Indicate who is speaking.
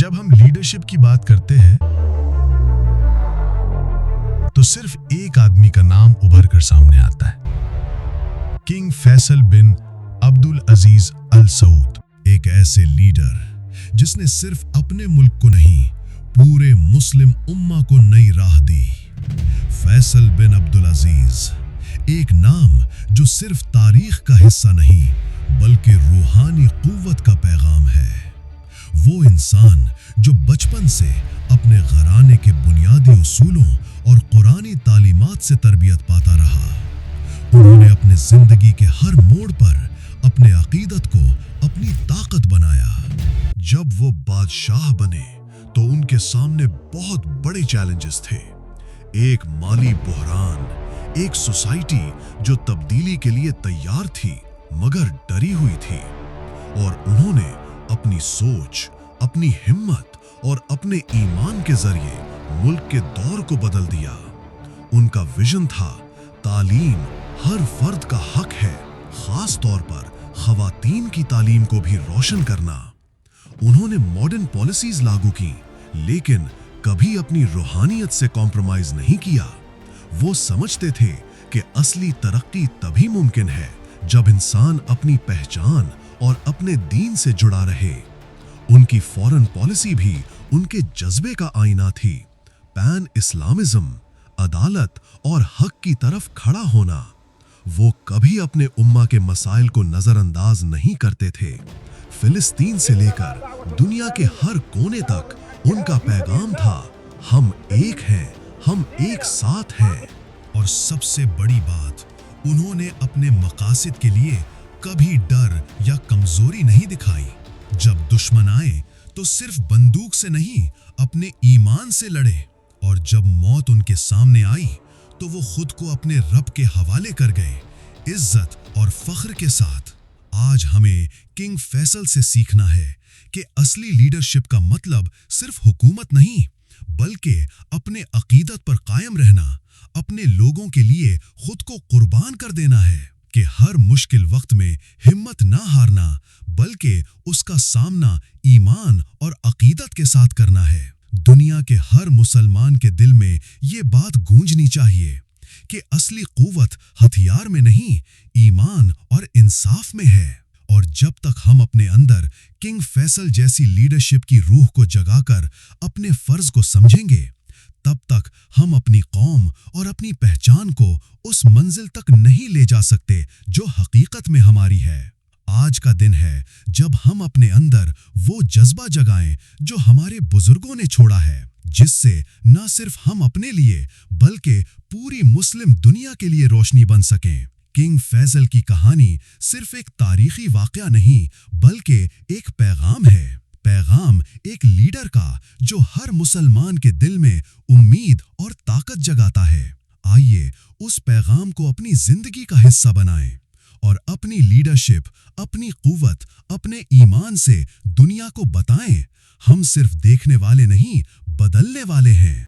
Speaker 1: جب ہم لیڈرشپ کی بات کرتے ہیں تو صرف ایک آدمی کا نام ابھر کر سامنے آتا ہے، کنگ فیصل بن عبدالعزیز ال سعود، ایک ایسے لیڈر جس نے صرف اپنے ملک کو نہیں پورے مسلم امہ کو نئی راہ دی۔ فیصل بن عبدالعزیز ایک نام جو صرف تاریخ کا حصہ نہیں بلکہ روحانی قوت کا پیغام ہے۔ وہ انسان جو بچپن سے اپنے گھرانے کے بنیادی اصولوں اور قرآنی تعلیمات سے تربیت پاتا رہا۔ انہوں نے اپنے زندگی کے ہر موڑ پر اپنے عقیدت کو اپنی طاقت بنایا۔ جب وہ بادشاہ بنے تو ان کے سامنے بہت بڑے چیلنجز تھے، ایک مالی بحران، ایک سوسائٹی جو تبدیلی کے لیے تیار تھی مگر ڈری ہوئی تھی، اور انہوں نے اپنی سوچ، اپنی ہمت اور اپنے ایمان کے ذریعے ملک کے دور کو بدل دیا۔ ان کا ویژن تھا تعلیم ہر فرد کا حق ہے، خاص طور پر خواتین کی تعلیم کو بھی روشن کرنا۔ انہوں نے ماڈرن پالیسیز لاگو کی لیکن کبھی اپنی روحانیت سے کمپرومائز نہیں کیا۔ وہ سمجھتے تھے کہ اصلی ترقی تبھی ممکن ہے جب انسان اپنی پہچان اور اپنے دین سے جڑا رہے۔ ان کی فورن پالیسی بھی ان کے جذبے کا آئینہ تھی، پین اسلامزم، عدالت اور حق کی طرف کھڑا ہونا۔ وہ کبھی اپنے امہ کے مسائل کو نظر انداز نہیں کرتے تھے۔ فلسطین سے لے کر دنیا کے ہر کونے تک ان کا پیغام تھا، ہم ایک ہیں، ہم ایک ساتھ ہیں۔ اور سب سے بڑی بات، انہوں نے اپنے مقاصد کے لیے کبھی ڈر یا کمزوری نہیں دکھائی۔ جب دشمن آئے تو صرف بندوق سے نہیں اپنے ایمان سے لڑے، اور جب موت ان کے سامنے آئی تو وہ خود کو اپنے رب کے حوالے کر گئے، عزت اور فخر کے ساتھ۔ آج ہمیں کنگ فیصل سے سیکھنا ہے کہ اصلی لیڈرشپ کا مطلب صرف حکومت نہیں بلکہ اپنے عقیدت پر قائم رہنا، اپنے لوگوں کے لیے خود کو قربان کر دینا ہے، کہ ہر مشکل وقت میں ہمت نہ ہارنا بلکہ اس کا سامنا ایمان اور عقیدت کے ساتھ کرنا ہے۔ دنیا کے ہر مسلمان کے دل میں یہ بات گونجنی چاہیے کہ اصلی قوت ہتھیار میں نہیں، ایمان اور انصاف میں ہے۔ اور جب تک ہم اپنے اندر کنگ فیصل جیسی لیڈرشپ کی روح کو جگا کر اپنے فرض کو سمجھیں گے، تب تک ہم اپنی قوم اور اپنی پہچان کو اس منزل تک نہیں لے جا سکتے جو حقیقت میں ہماری ہے۔ آج کا دن ہے جب ہم اپنے اندر وہ جذبہ جگائیں جو ہمارے بزرگوں نے چھوڑا ہے، جس سے نہ صرف ہم اپنے لیے بلکہ پوری مسلم دنیا کے لیے روشنی بن سکیں۔ کنگ فیصل کی کہانی صرف ایک تاریخی واقعہ نہیں بلکہ ایک پیغام ہے، پیغام ایک لیڈر کا جو ہر مسلمان کے دل میں امید اور طاقت جگاتا ہے۔ آئیے اس پیغام کو اپنی زندگی کا حصہ بنائیں اور اپنی لیڈرشپ، اپنی قوت، اپنے ایمان سے دنیا کو بتائیں، ہم صرف دیکھنے والے نہیں بدلنے والے ہیں۔